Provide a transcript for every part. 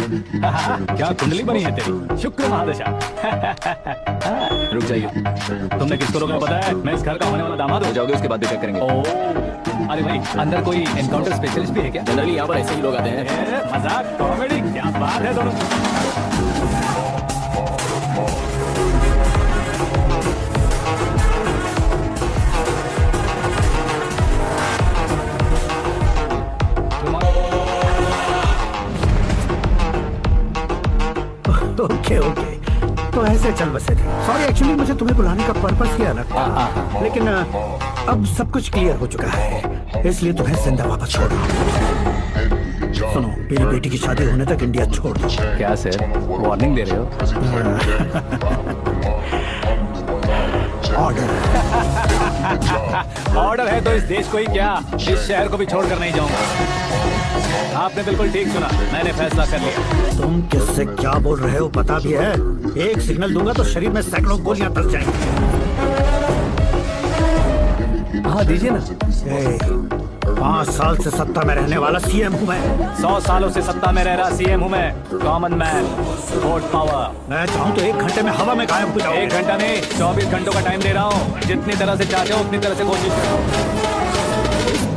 क्या कुंडली बनी है तेरी, शुक्र महादशा। रुक जाइए, तुमने किसको रोकना पता है? मैं इस घर का होने वाला दामाद हो जाओगे, उसके बाद भी क्या करेंगे? ओह, अरे भाई अंदर कोई एनकाउंटर स्पेशलिस्ट भी है क्या? जनरली यहाँ पर ऐसे ही लोग आते हैं। मजाक, कॉमेडी, क्या बात है दोनों। ओके ओके, तो ऐसे चल बसे थे। सॉरी, एक्चुअली मुझे तुम्हें बुलाने का पर्पस ही अलग था, लेकिन अब सब कुछ क्लियर हो चुका है, इसलिए तुम्हें जिंदा वापस छोड़ रहा हूँ। सुनो, मेरी बेटी की शादी होने तक इंडिया छोड़ दो। क्या सर, वार्निंग दे रहे हो? ऑर्डर। ऑर्डर है तो इस देश को ही क्या, इस शहर को भी छोड़कर नहीं जाऊंगा। आपने बिल्कुल ठीक सुना, मैंने फैसला कर लिया। तुम किससे क्या बोल रहे हो पता भी है? एक सिग्नल दूंगा तो शरीर में सैकड़ों गोलियां दस जाएंगी। हाँ दीजिए ना। 5 साल से सत्ता में रहने वाला सीएम हूँ मैं। 100 सालों से सत्ता में रह रहा सीएम हूँ मैं। Common man, vote power. मैं चाहूँ तो 1 घंटे में हवा में गायब हो जाऊँ। 1 घंटा नहीं, 24 घंटों का टाइम दे रहा हूँ। जितनी तरह से चाहते हो उतनी तरह से कोशिश करो।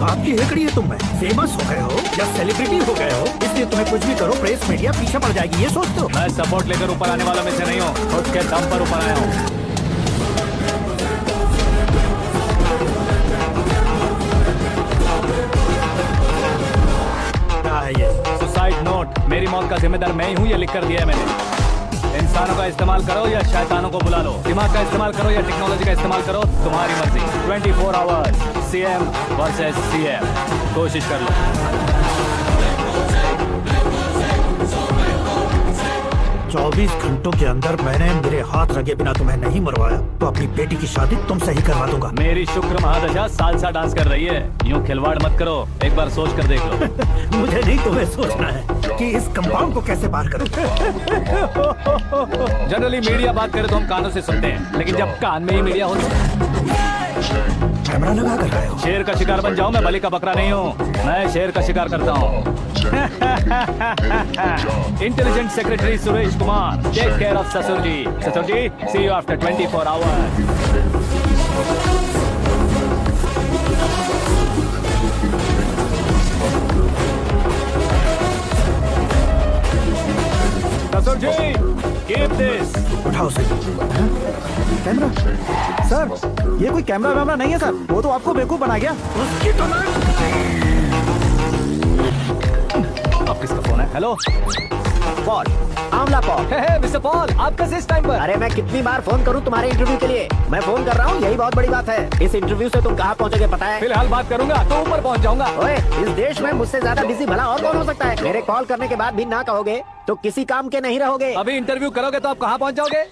आपकी हेकड़ी है, तुम में फेमस हो गए हो या सेलिब्रिटी हो गए हो, इसलिए तुम्हें कुछ भी करो प्रेस मीडिया पीछे पड़ जाएगी, ये सोचते हो? मैं सपोर्ट लेकर ऊपर आने वालों में से नहीं हूँ, खुद के दम पर ऊपर आया हूँ। सुसाइड नोट, मेरी मौत का जिम्मेदार मैं ही हूँ, ये लिख कर दिया है मैंने। इंसानों का इस्तेमाल करो या शैतानों को बुला लो, दिमाग का इस्तेमाल करो या टेक्नोलॉजी का इस्तेमाल करो, तुम्हारी मर्जी। 24 आवर्स सीएम वर्सेस सीएम, कोशिश कर लो। 24 घंटों के अंदर मैंने मेरे हाथ रगे बिना तुम्हें नहीं मरवाया तो अपनी बेटी की शादी तुमसे ही करवा दूंगा। मेरी शुक्र महादशा सालसा डांस कर रही है, यूं खिलवाड़ मत करो, एक बार सोच कर देख लो। मुझे नहीं, तुम्हें सोचना है कि इस कंपाउंड को कैसे पार करूं। जनरली मीडिया बात करे तो हम कानों से सुनते हैं, लेकिन जब कान में ही मीडिया हो कैमरा लगा कर रहे हो। शेर का शिकार बन जाऊं, मैं बलि का बकरा नहीं हूँ, मैं शेर का शिकार करता हूँ। Intelligent secretary Suresh Kumar, take care of ससुर जी। ससुर जी, सी यू आफ्टर 24 आवर्स। ससुर जी, कीप दिस। उठाओ सर। कैमरा सर, ये कोई कैमरा वैमरा नहीं है सर, वो तो आपको बेवकूफ बना गया। उसकी तो अब किसका फोन है? Hello Paul, Amla Paul. Mister Paul, आप कैसे इस टाइम पर? अरे मैं कितनी बार फोन करूं तुम्हारे इंटरव्यू के लिए? मैं फोन कर रहा हूं, यही बहुत बड़ी बात है। इस इंटरव्यू से तुम कहां पहुंचोगे पता है? फिलहाल बात करूंगा तो ऊपर पहुंच जाऊंगा। ओए, इस देश में मुझसे ज्यादा बिजी भला और कौन हो सकता है? मेरे कॉल करने के बाद भी ना कहोगे तो किसी काम के नहीं रहोगे। अभी इंटरव्यू करोगे तो आप कहाँ पहुँच जाओगे?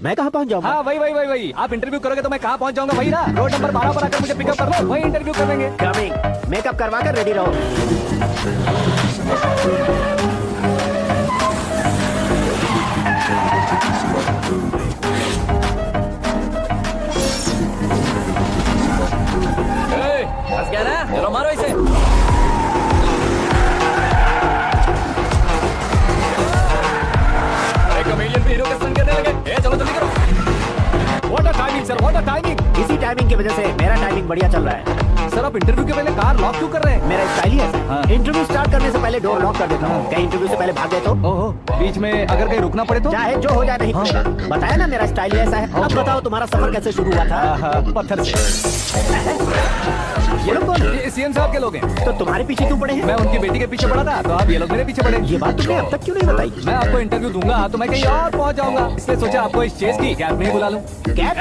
मैं कहाँ पहुँच जाऊंगा? हाँ वही। आप इंटरव्यू करोगे तो मैं कहाँ पहुँच जाऊंगा, वही ना। रोड नंबर 12 पर आकर मुझे पिकअप कर लो, वही इंटरव्यू करेंगे। कमिंग। मेकअप करवा कर रेडी रहो। फंस गया ना, चलो मारो इसे। कमेडियन भी हीरो के संग करने लगे। चलो जल्दी करो। What a timing sir, what a timing। इसी टाइमिंग की वजह से मेरा टाइमिंग बढ़िया चल रहा है। सर आप इंटरव्यू के पहले कार लॉक क्यों कर रहे हैं? मेरा स्टाइल ही ऐसा है। हाँ। इंटरव्यू स्टार्ट करने से पहले डोर लॉक कर देता हूँ। कहीं इंटरव्यू से पहले भाग गए तो? ओहो, बीच में अगर कहीं रुकना पड़े तो? चाहे जो हो जाए नहीं पड़ेगा। बताया ना मेरा स्टाइल ही ऐसा है। अब बताओ तुम्हारा सफर कैसे शुरू हुआ था? पत्थर से। ये लोग कौन है? ये सीएम साहब के लोग हैं। तो तुम्हारे पीछे क्यों पड़े हैं? मैं उनकी बेटी के पीछे पड़ा था, तो आप ये लोग मेरे पीछे पड़े। ये बात तुमने अब तक क्यों नहीं बताई? मैं आपको इंटरव्यू दूंगा तो मैं कहीं और पहुंच जाऊंगा, इसलिए सोचा आपको इस चेस की कैब में ही बुला लूं। कैब?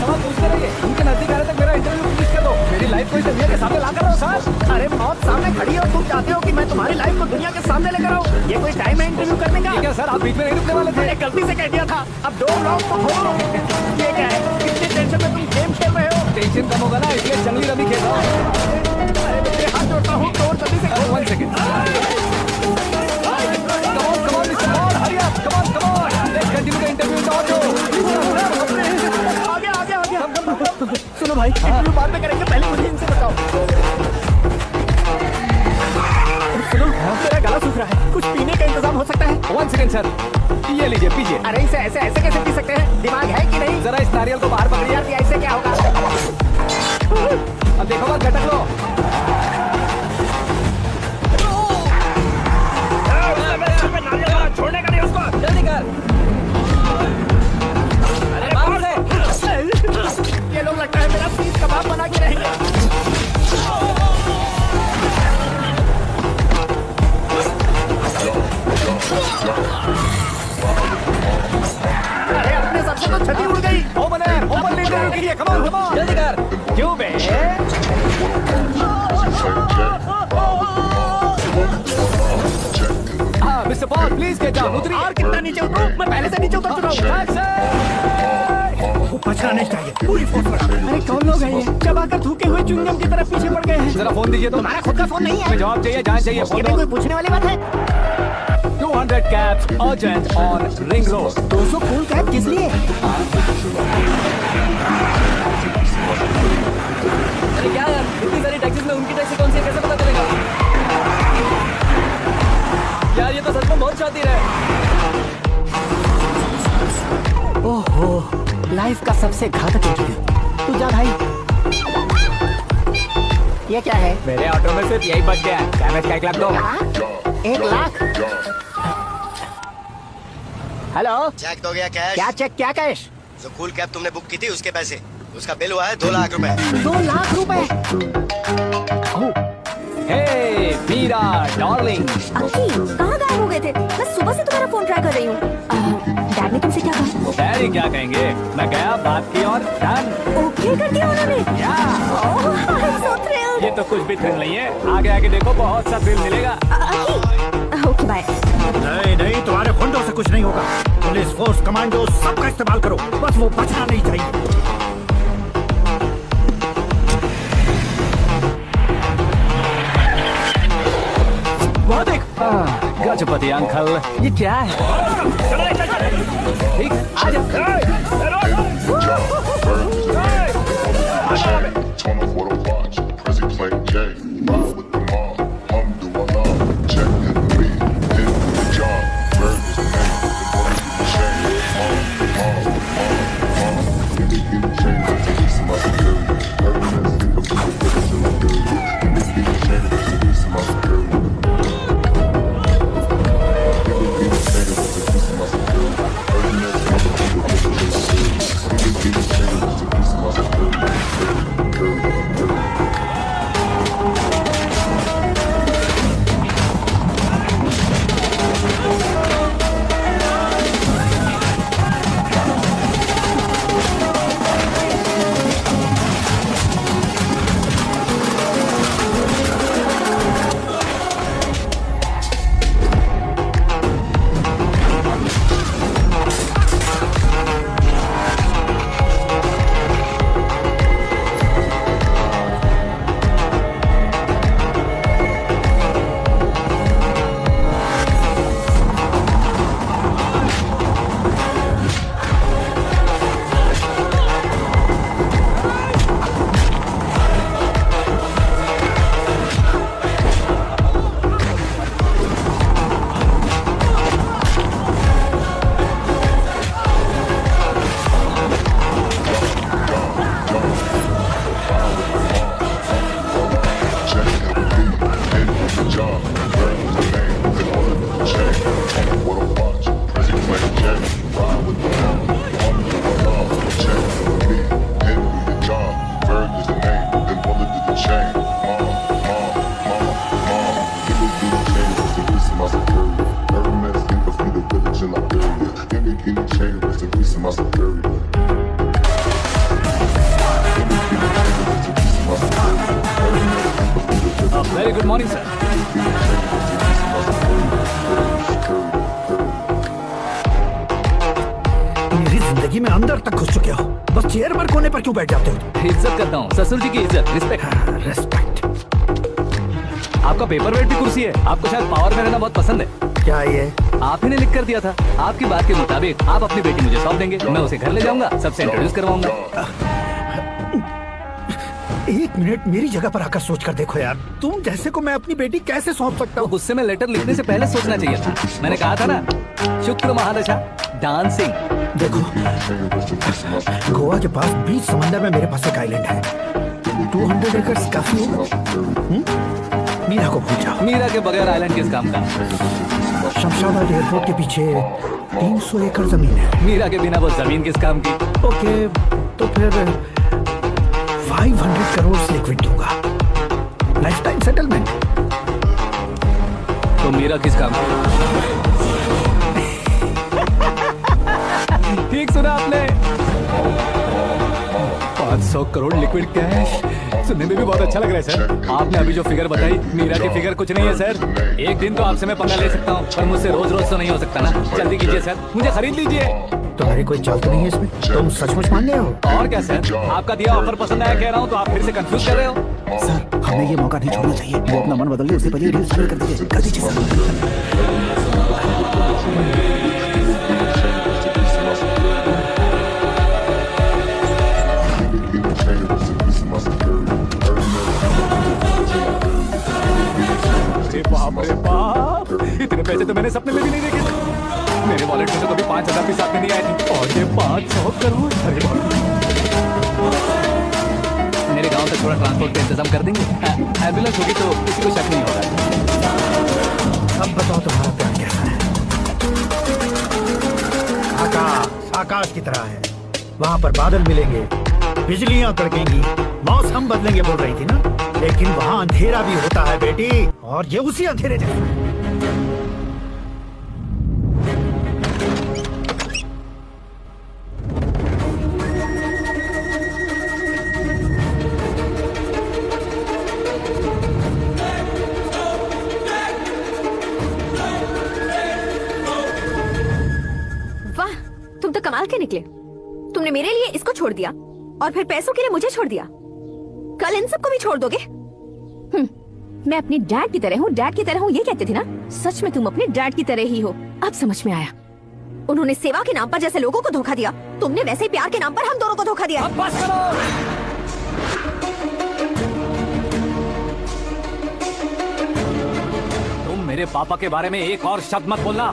सवाल पूछते रहिए, उनके नजदीक आने तक मेरा इंटरव्यू फिनिश कर दो। मेरी लाइफ को इस दुनिया के सामने ला कर रहो सर। अरे मौत सामने खड़ी है और तुम चाहते हो कि मैं तुम्हारी लाइफ को दुनिया के सामने लेकर आऊं? ये कोई टाइम है इंटरव्यू करने का? ठीक है सर, आप बीच में नहीं रुकने वाले थे। मैंने गलती से कह दिया था। अब डोर लॉक तो खोलो। ये क्या है? कितनी टेंशन में तुम गेम खेल रहे हो? टेंशन कम होगा ना, इसलिए जंगली रमी खेल रहा हूँ। अरे मैं तेरे हाथ जोड़ता हूँ, डोर जल्दी से खोलो। 1 second. Come on, Mr. Paul, hurry up, come on. Let's continue the interview in audio. आ गया। सुनो भाई, इंटरव्यू बाद में करेंगे, पहले मुझे इनसे बताओ। हाँ mister Paul please get down उतरिए। और कितना नीचे उतरो, मैं पहले से नीचे उतर चुका हूँ। वो बचना नहीं चाहिए, पूरी फोर्स लगा। अरे कौन लोग हैं ये? चबाकर थूके हुए च्युइंगम की तरफ पीछे पड़ गए हैं। जरा फोन दीजिए तो। तुम्हारा खुद का फोन नहीं है? हमें जवाब चाहिए, जान चाहिए, फोन ये भी दो। कोई पूछने वाली बात है? 200 cabs urgent on Ring Road। 200 cool cab किस लिए? अरे क्या यार, इतनी सारी टैक्सीज में उनकी टैक्सी कौन सी है, कैसे पता चलेगा? यार ये तो सच में बहुत शातिर है। ओहो, लाइफ का सबसे घातक इंटरव्यू। तू जा भाई। ये क्या है? मेरे ऑटो में सिर्फ यही बच गया है। कैमेज का 1 लाख दो। हाँ? 1 लाख? हेलो, चेक तो गया कैश। क्या चेक, क्या कैश? जो कूल कैब तुमने बुक की थी उसके पैसे, उसका बिल हुआ है 2 लाख रुपए। 2 लाख रुपए? हे मीरा डार्लिंग। अक्की, कहाँ गायब हो गए थे? मैं सुबह से तुम्हारा फोन ट्राई कर रही हूँ। डैड ने तुमसे क्या कहा? डैडी क्या कहेंगे, मैं गया बात की और डन। ओके कर दिया उन्होंने? या ओह, I'm so thrilled। ये तो कुछ भी थ्रिल नहीं है, आगे आगे देखो बहुत सा थ्रिल मिलेगा। अक्की, ओके बाय। नहीं नहीं, तुम्हारे गुंडों से कुछ नहीं होगा। पुलिस फोर्स, कमांडो, सबका इस्तेमाल करो, बस वो बचना नहीं चाहिए। वो देख गजपति अंकल, ये क्या है? ठीक, आजा। Turn off what I watch. Prezi playing J. Ride with the mob. Do I love? Check in the beat. In the job. Bird is the name. And what is the shame? Give me the chain. That's a piece of my security. Every man think of the purpose in my building. Give me the chain. That's a piece of my security. Give me the chain. That's a piece of my security. Every man think of the purpose in my building. Give me the chain. That's a piece of my security. Very good morning sir. मेरी जिंदगी में अंदर तक घुस चुके हो, बस chair पर कोने पर क्यों बैठ जाते हो? इज्जत करता हूँ, ससुर जी की इज्जत, रिस्पेक्ट। रेस्पेक्ट। आपका पेपर वेट भी कुर्सी है, आपको शायद पावर में रहना बहुत पसंद है। क्या ये? आप ही ने लिख कर दिया था, आपकी बात के मुताबिक आप अपनी बेटी मुझे सौंप देंगे, मैं उसे घर ले जाऊंगा, सबसे इंट्रोड्यूस करवाऊंगा। 1 मिनट मेरी जगह पर आकर सोच कर देखो यार, तुम जैसे को मैं अपनी बेटी कैसे सौंप सकता तो हूँ? गुस्से में लेटर लिखने से पहले सोचना चाहिए था। मैंने कहा था ना, शुक्र महादशा डांसिंग। देखो, गोवा के पास बीच समंदर में मेरे पास एक आइलैंड है, 200 एकर्स काफी होगा। मीरा को भूल जाओ। मीरा के बगैर आइलैंड किस काम का? शमशाबाद एयरपोर्ट के पीछे 300 एकड़ जमीन है। मीरा के बिना वो जमीन किस काम की? ओके, तो फिर 500 करोड़ लिक्विड दूंगा, लाइफ टाइम सेटलमेंट। तो मीरा किस काम की? ठीक सुना आपने, 500 करोड़ लिक्विड कैश, सुनने में भी बहुत अच्छा लग रहा है सर। आपने अभी जो फिगर बताई, मीरा की फिगर कुछ नहीं है सर। एक दिन तो आपसे मैं पंगा ले सकता हूँ, पर मुझसे रोज रोज तो नहीं हो सकता ना। जल्दी कीजिए सर, मुझे खरीद लीजिए। तुम्हारी कोई चाल तो नहीं है इसमें? तुम सचमुच मान गए हो? और क्या सर, आपका दिया ऑफर पसंद आया कह रहा हूँ, तो आप फिर से कंफ्यूज कर रहे हो। सर, हमें ये मौका नहीं छोड़ना चाहिए। वो अपना मन बदल ले, उससे पहले डील फाइनल कर दीजिए। कर दीजिए सर। अरे बाप रे बाप, इतने पैसे तो मैंने सपने में भी नहीं देखे थे। मेरे वॉलेट में तो कभी 5,000 भी साथ में नहीं आए थे, और ये 500 करोड़। अरे बाप रे। मेरे गांव तक थोड़ा ट्रांसपोर्ट का इंतजाम कर देंगे? एम्बुलेंस होगी तो किसी को शक नहीं होगा। अब बताओ तुम्हारा प्लान कैसा है? आकाश आकाश की तरह है, वहाँ पर बादल मिलेंगे, बिजलियां कड़केंगी, मौसम बदलेंगे बोल रही थी ना। लेकिन वहाँ अंधेरा भी होता है बेटी, और ये उसी अंधेरे जैसा। वाह, तुम तो कमाल के निकले। तुमने मेरे लिए इसको छोड़ दिया और फिर पैसों के लिए मुझे छोड़ दिया। कल इन सबको भी छोड़ दोगे? मैं अपने डैड की तरह हूँ, डैड की तरह हूँ, ये कहते थे ना। सच में तुम अपने डैड की तरह ही हो। अब समझ में आया। उन्होंने सेवा के नाम पर जैसे लोगों को धोखा दिया, तुमने वैसे ही प्यार के नाम पर हम दोनों को धोखा दिया। अब बस करो। तुम मेरे पापा के बारे में एक और शब्द मत बोलना।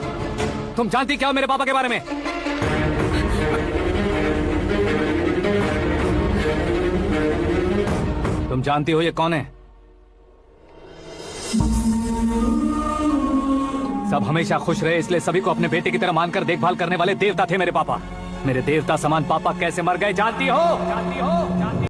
तुम जानती क्या हो मेरे पापा के बारे में? तुम जानती हो ये कौन है? सब हमेशा खुश रहे इसलिए सभी को अपने बेटे की तरह मानकर देखभाल करने वाले देवता थे मेरे पापा। मेरे देवता समान पापा कैसे मर गए जानती हो? जानती हो? जानती